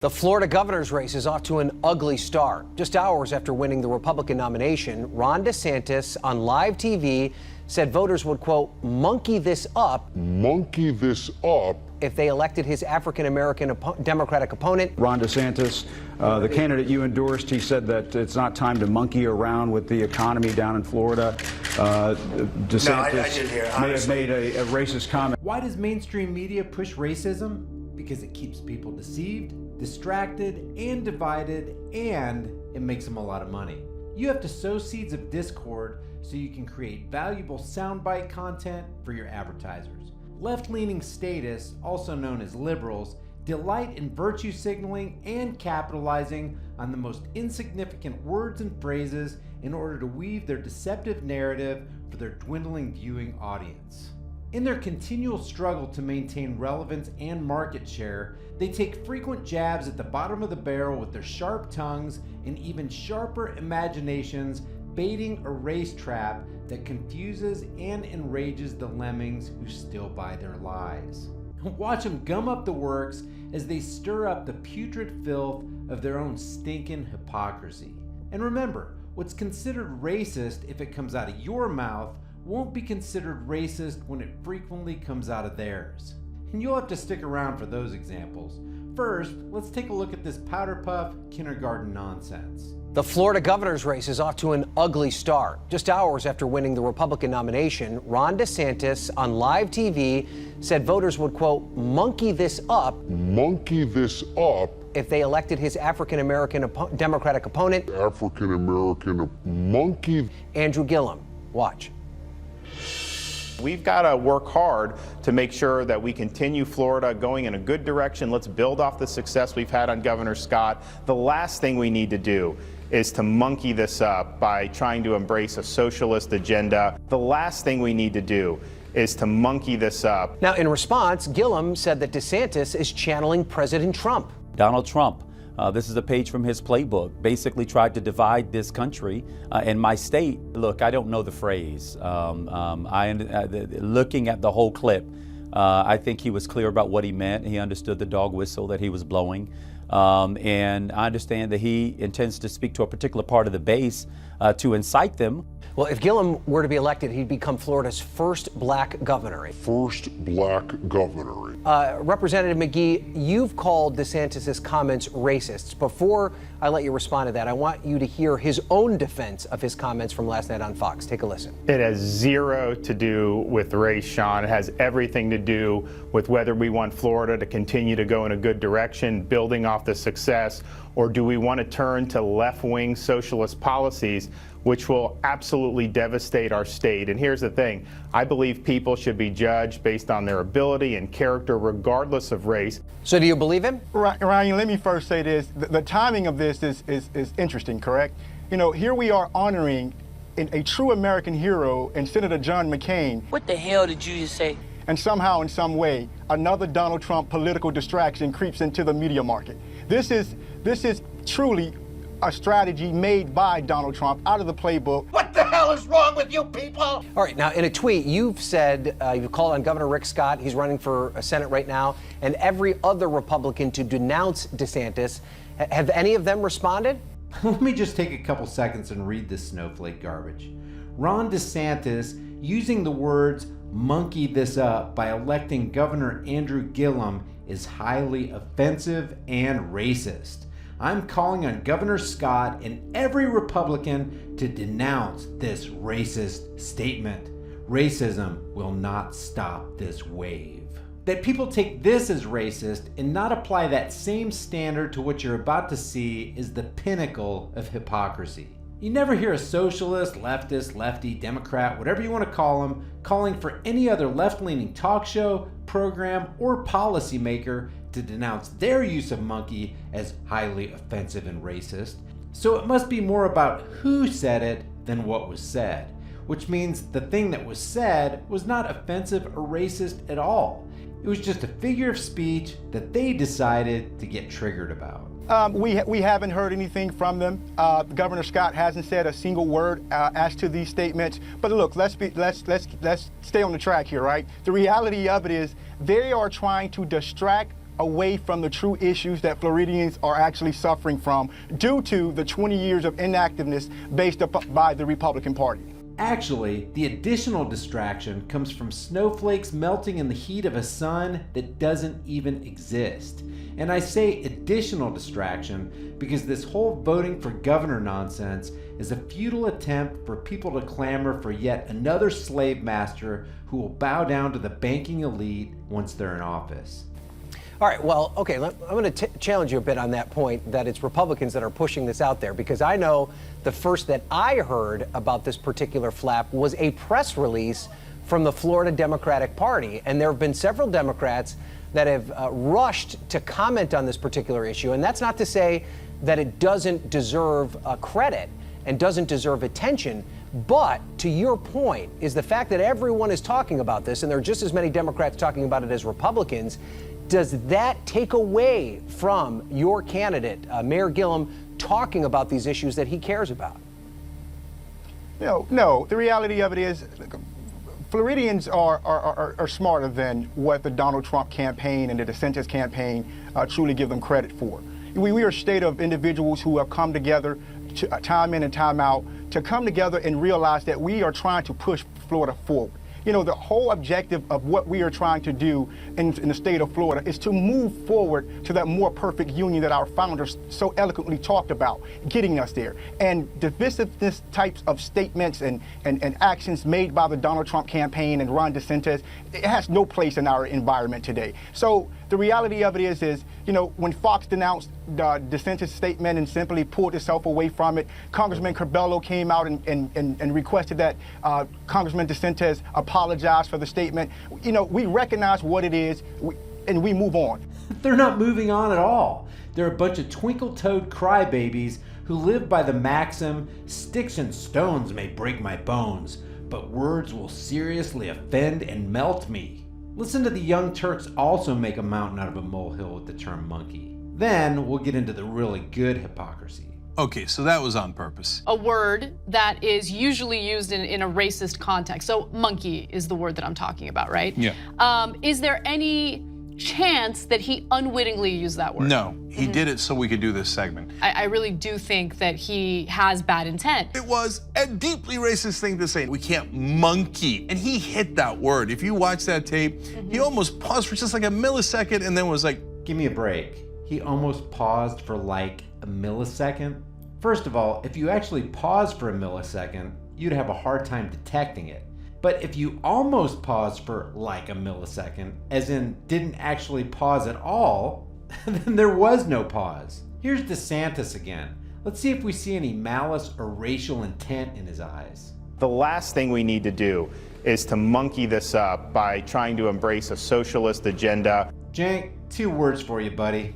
The Florida governor's race is off to an ugly start. Just hours after winning the Republican nomination, Ron DeSantis on live TV said voters would, quote, monkey this up if they elected his African-American Democratic opponent. Ron DeSantis, the candidate you endorsed, he said that it's not time to monkey around with the economy down in Florida. DeSantis may have made a racist comment. Why does mainstream media push racism? Because it keeps people deceived, distracted, and divided, and it makes them a lot of money. You have to sow seeds of discord so you can create valuable soundbite content for your advertisers. Left-leaning statists, also known as liberals, delight in virtue signaling and capitalizing on the most insignificant words and phrases in order to weave their deceptive narrative for their dwindling viewing audience. In their continual struggle to maintain relevance and market share, they take frequent jabs at the bottom of the barrel with their sharp tongues and even sharper imaginations, baiting a race trap that confuses and enrages the lemmings who still buy their lies. Watch them gum up the works as they stir up the putrid filth of their own stinking hypocrisy. And remember, what's considered racist if it comes out of your mouth won't be considered racist when it frequently comes out of theirs. And you'll have to stick around for those examples. First, let's take a look at this powder puff kindergarten nonsense. The Florida governor's race is off to an ugly start. Just hours after winning the Republican nomination, Ron DeSantis on live TV said voters would, quote, monkey this up if they elected his African-American Democratic opponent, Andrew Gillum. Watch. We've got to work hard to make sure that we continue Florida going in a good direction. Let's build off the success we've had on Governor Scott. The last thing we need to do is to monkey this up by trying to embrace a socialist agenda. The last thing we need to do is to monkey this up. Now, in response, Gillum said that DeSantis is channeling President Trump. Donald Trump. This is a page from his playbook, basically tried to divide this country and my state. Look, I don't know the phrase. Looking at the whole clip, I think he was clear about what he meant. He understood the dog whistle that he was blowing. And I understand that he intends to speak to a particular part of the base to incite them. Well, if Gillum were to be elected, he'd become Florida's first black governor. Representative McGee, you've called DeSantis' comments racists. Before I let you respond to that, I want you to hear his own defense of his comments from last night on Fox. Take a listen. It has zero to do with race, Sean. It has everything to do with whether we want Florida to continue to go in a good direction, building off the success, or do we want to turn to left-wing socialist policies which will absolutely devastate our state. And here's the thing, I believe people should be judged based on their ability and character regardless of race. So do you believe him? Ryan, let me first say this. The timing of this is interesting, correct? You know, here we are honoring a true American hero in Senator John McCain. What the hell did you just say? And somehow, in some way, another Donald Trump political distraction creeps into the media market. This is truly a strategy made by Donald Trump out of the playbook. What the hell is wrong with you people? All right, now in a tweet, you've said, you've called on Governor Rick Scott, he's running for a Senate right now, and every other Republican to denounce DeSantis. Have any of them responded? Let me just take a couple seconds and read this snowflake garbage. Ron DeSantis using the words monkey this up by electing Governor Andrew Gillum is highly offensive and racist. I'm calling on Governor Scott and every Republican to denounce this racist statement. Racism will not stop this wave. That people take this as racist and not apply that same standard to what you're about to see is the pinnacle of hypocrisy. You never hear a socialist, leftist, lefty, Democrat, whatever you want to call them, calling for any other left-leaning talk show, program, or policymaker to denounce their use of monkey as highly offensive and racist. So it must be more about who said it than what was said, which means the thing that was said was not offensive or racist at all. It was just a figure of speech that they decided to get triggered about. We haven't heard anything from them. Governor Scott hasn't said a single word as to these statements. But look, let's stay on the track here, right? The reality of it is they are trying to distract away from the true issues that Floridians are actually suffering from due to the 20 years of inactiveness based by the Republican Party. Actually, the additional distraction comes from snowflakes melting in the heat of a sun that doesn't even exist. And I say additional distraction because this whole voting for governor nonsense is a futile attempt for people to clamor for yet another slave master who will bow down to the banking elite once they're in office. All right, well, okay, I'm going to challenge you a bit on that point, that it's Republicans that are pushing this out there, because I know the first that I heard about this particular flap was a press release from the Florida Democratic Party, and there have been several Democrats that have rushed to comment on this particular issue, and that's not to say that it doesn't deserve credit and doesn't deserve attention, but to your point is the fact that everyone is talking about this, and there are just as many Democrats talking about it as Republicans. Does that take away from your candidate, Mayor Gillum, talking about these issues that he cares about? No. The reality of it is, Floridians are smarter than what the Donald Trump campaign and the DeSantis campaign truly give them credit for. We are a state of individuals who have come together time in and time out to come together and realize that we are trying to push Florida forward. You know, the whole objective of what we are trying to do in the state of Florida is to move forward to that more perfect union that our founders so eloquently talked about, getting us there. And divisiveness types of statements and actions made by the Donald Trump campaign and Ron DeSantis, it has no place in our environment today. So the reality of it is, you know, when Fox denounced DeSantis' statement and simply pulled itself away from it, Congressman Curbelo came out and requested that Congressman DeSantis apologize for the statement. You know, we recognize what it is, and we move on. They're not moving on at all. They're a bunch of twinkle-toed crybabies who live by the maxim, "Sticks and stones may break my bones, but words will seriously offend and melt me." Listen to the Young Turks also make a mountain out of a molehill with the term monkey. Then we'll get into the really good hypocrisy. Okay, so that was on purpose. A word that is usually used in a racist context. So monkey is the word that I'm talking about, right? Yeah. Is there any chance that he unwittingly used that word? No, he did it so we could do this segment. I really do think that he has bad intent. It was a deeply racist thing to say. We can't monkey. And he hit that word. If you watch that tape, he almost paused for just like a millisecond and then was like, give me a break. He almost paused for like a millisecond. First of all, if you actually paused for a millisecond, you'd have a hard time detecting it. But if you almost paused for like a millisecond, as in didn't actually pause at all, then there was no pause. Here's DeSantis again. Let's see if we see any malice or racial intent in his eyes. The last thing we need to do is to monkey this up by trying to embrace a socialist agenda. Jank, 2 words for you, buddy.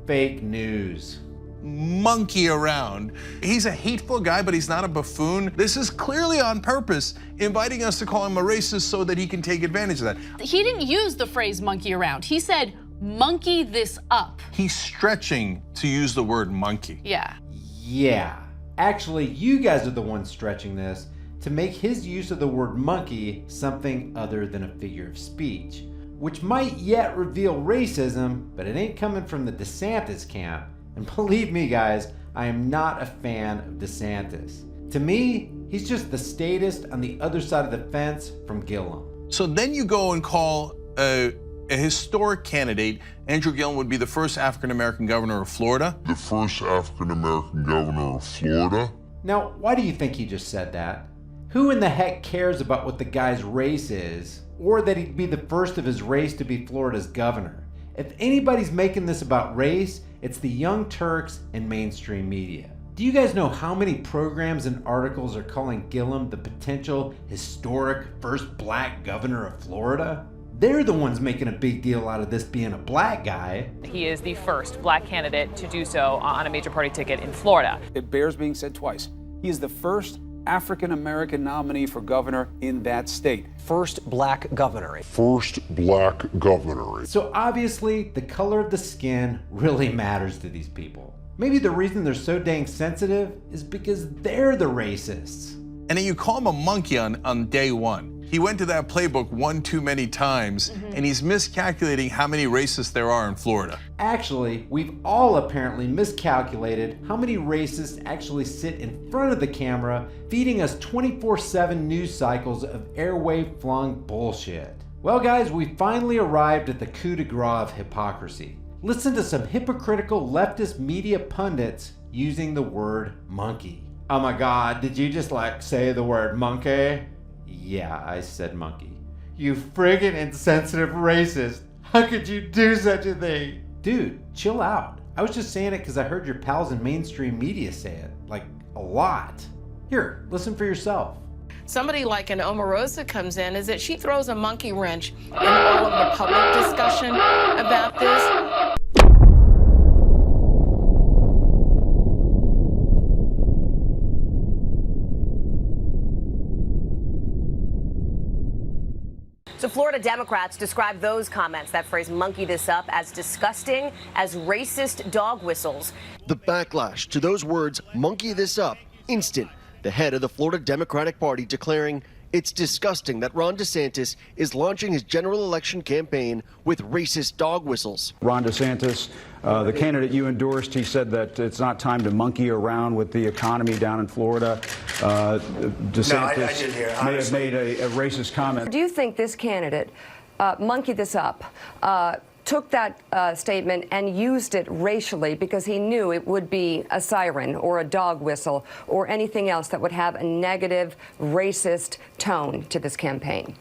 Fake news. monkey around. He's a hateful guy, but he's not a buffoon. This is clearly on purpose, inviting us to call him a racist so that he can take advantage of that. He didn't use the phrase monkey around. He said, monkey this up. He's stretching to use the word monkey. Yeah. Yeah. Actually, you guys are the ones stretching this to make his use of the word monkey something other than a figure of speech, which might yet reveal racism, but it ain't coming from the DeSantis camp. And believe me, guys, I am not a fan of DeSantis. To me, he's just the statist on the other side of the fence from Gillum. So then you go and call a historic candidate. Andrew Gillum would be the first African-American governor of Florida. The first African-American governor of Florida. Now, why do you think he just said that? Who in the heck cares about what the guy's race is, or that he'd be the first of his race to be Florida's governor? If anybody's making this about race, it's the Young Turks and mainstream media. Do you guys know how many programs and articles are calling Gillum the potential historic first black governor of Florida? They're the ones making a big deal out of this being a black guy. He is the first black candidate to do so on a major party ticket in Florida. It bears being said twice. He is the first African-American nominee for governor in that state. First black governor. First black governor. So obviously, the color of the skin really matters to these people. Maybe the reason they're so dang sensitive is because they're the racists. And then you call him a monkey on day one. he went to that playbook one too many times, and he's miscalculating how many racists there are in Florida. Actually, we've all apparently miscalculated how many racists actually sit in front of the camera, feeding us 24/7 news cycles of airwave-flung bullshit. Well guys, we finally arrived at the coup de grace of hypocrisy. Listen to some hypocritical leftist media pundits using the word monkey. Oh my god, did you just say the word monkey? Yeah, I said monkey. You friggin' insensitive racist. How could you do such a thing? Dude, chill out. I was just saying it because I heard your pals in mainstream media say it. A lot. Here, listen for yourself. Somebody like an Omarosa comes in is that she throws a monkey wrench in all of the public discussion about this. So Florida Democrats describe those comments, that phrase, monkey this up, as disgusting, as racist dog whistles. The backlash to those words, monkey this up, instant. The head of the Florida Democratic Party declaring it's disgusting that Ron DeSantis is launching his general election campaign with racist dog whistles. Ron DeSantis, the candidate you endorsed, he said that it's not time to monkey around with the economy down in Florida. DeSantis may have made a racist comment. Do you think this candidate monkeyed this up, took that statement and used it racially because he knew it would be a siren or a dog whistle or anything else that would have a negative, racist tone to this campaign?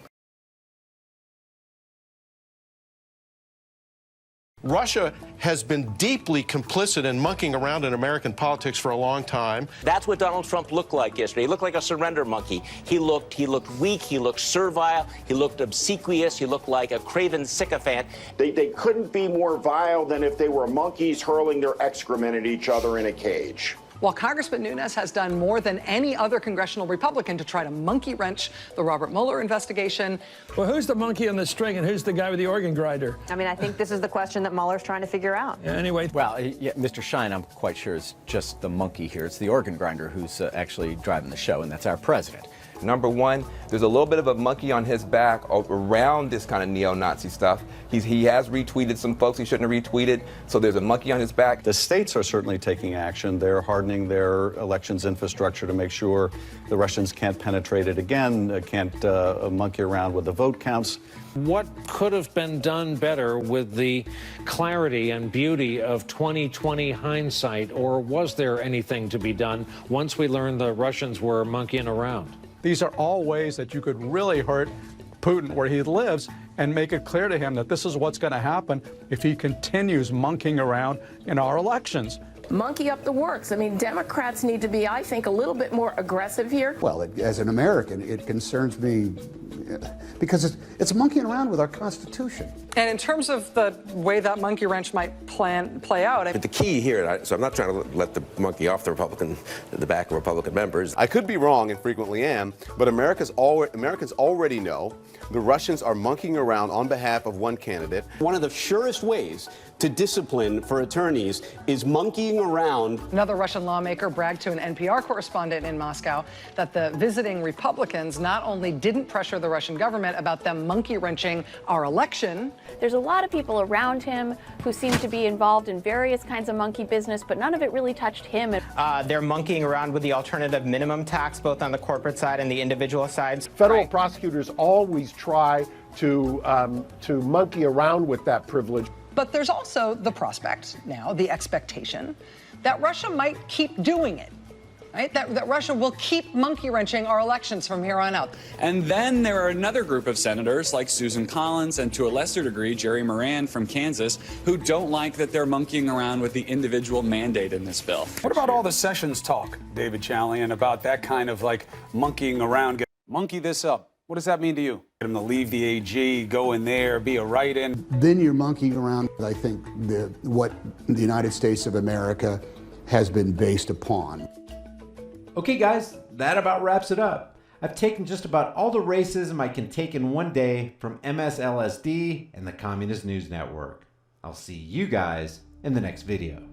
Russia has been deeply complicit in monkeying around in American politics for a long time. That's what Donald Trump looked like yesterday. He looked like a surrender monkey. He looked weak, he looked servile, he looked obsequious, he looked like a craven sycophant. They couldn't be more vile than if they were monkeys hurling their excrement at each other in a cage. While Congressman Nunes has done more than any other congressional Republican to try to monkey wrench the Robert Mueller investigation. Well, who's the monkey on the string and who's the guy with the organ grinder? I mean, I think this is the question that Mueller's trying to figure out. Yeah, anyway. Well, yeah, Mr. Schein, I'm quite sure is just the monkey here. It's the organ grinder who's actually driving the show, and that's our president. Number one, there's a little bit of a monkey on his back around this kind of neo-Nazi stuff. He has retweeted some folks he shouldn't have retweeted, so there's a monkey on his back. The states are certainly taking action. They're hardening their elections infrastructure to make sure the Russians can't penetrate it again, can't monkey around with the vote counts. What could have been done better with the clarity and beauty of 2020 hindsight, or was there anything to be done once we learned the Russians were monkeying around? These are all ways that you could really hurt Putin where he lives and make it clear to him that this is what's going to happen if he continues monkeying around in our elections. Monkey up the works. I mean, Democrats need to be, I think, a little bit more aggressive here. Well, as an American, it concerns me because it's monkeying around with our Constitution. And in terms of the way that monkey wrench might play out, But the key here, so I'm not trying to let the monkey off the back of Republican members. I could be wrong and frequently am, but Americans already know the Russians are monkeying around on behalf of one candidate. One of the surest ways to discipline for attorneys is monkeying around. Another Russian lawmaker bragged to an NPR correspondent in Moscow that the visiting Republicans not only didn't pressure the Russian government about them monkey wrenching our election. There's a lot of people around him who seem to be involved in various kinds of monkey business, but none of it really touched him. They're monkeying around with the alternative minimum tax, both on the corporate side and the individual sides. Federal prosecutors always try to monkey around with that privilege. But there's also the prospect now, the expectation, that Russia might keep doing it, right? That Russia will keep monkey wrenching our elections from here on out. And then there are another group of senators like Susan Collins and to a lesser degree Jerry Moran from Kansas who don't like that they're monkeying around with the individual mandate in this bill. What about all the Sessions talk, David Chalian, about that kind of monkeying around? Monkey this up. What does that mean to you? Get him to leave the AG, go in there, be a write-in. Then you're monkeying around, I think, what the United States of America has been based upon. Okay guys, that about wraps it up. I've taken just about all the racism I can take in one day from MSLSD and the Communist News Network. I'll see you guys in the next video.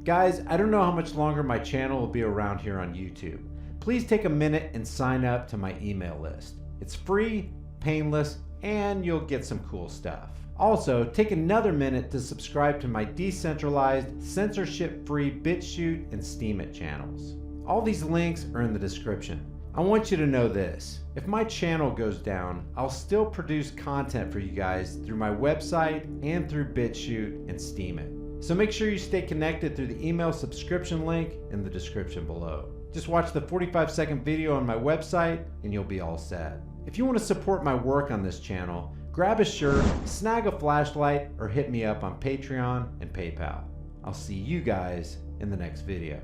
Guys, I don't know how much longer my channel will be around here on YouTube. Please take a minute and sign up to my email list. It's free, painless, and you'll get some cool stuff. Also, take another minute to subscribe to my decentralized, censorship-free BitChute and Steemit channels. All these links are in the description. I want you to know this. If my channel goes down, I'll still produce content for you guys through my website and through BitChute and Steemit. So make sure you stay connected through the email subscription link in the description below. Just watch the 45-second video on my website and you'll be all set. If you want to support my work on this channel, grab a shirt, snag a flashlight, or hit me up on Patreon and PayPal. I'll see you guys in the next video.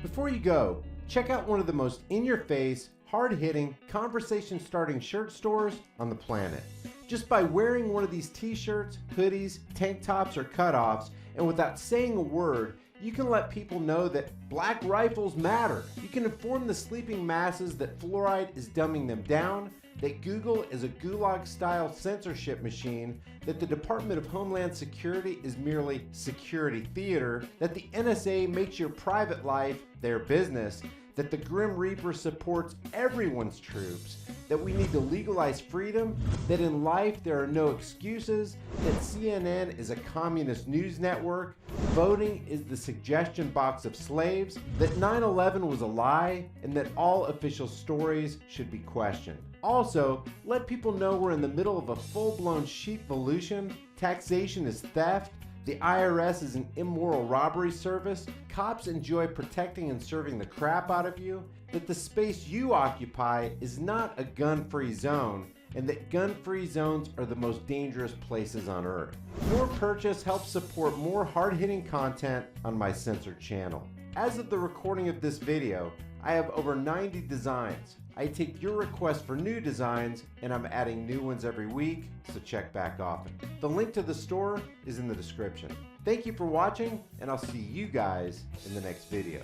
Before you go, check out one of the most in-your-face, hard-hitting, conversation-starting shirt stores on the planet. Just by wearing one of these t-shirts, hoodies, tank tops, or cutoffs, and without saying a word, you can let people know that black rifles matter. You can inform the sleeping masses that fluoride is dumbing them down, that Google is a gulag-style censorship machine, that the Department of Homeland Security is merely security theater, that the NSA makes your private life their business, that the Grim Reaper supports everyone's troops, that we need to legalize freedom, that in life there are no excuses, that CNN is a communist news network, voting is the suggestion box of slaves, that 9/11 was a lie, and that all official stories should be questioned. Also, let people know we're in the middle of a full-blown sheepvolution, taxation is theft, the IRS is an immoral robbery service, cops enjoy protecting and serving the crap out of you, that the space you occupy is not a gun-free zone, and that gun-free zones are the most dangerous places on earth. Your purchase helps support more hard-hitting content on my censored channel. As of the recording of this video, I have over 90 designs. I take your requests for new designs, and I'm adding new ones every week, so check back often. The link to the store is in the description. Thank you for watching, and I'll see you guys in the next video.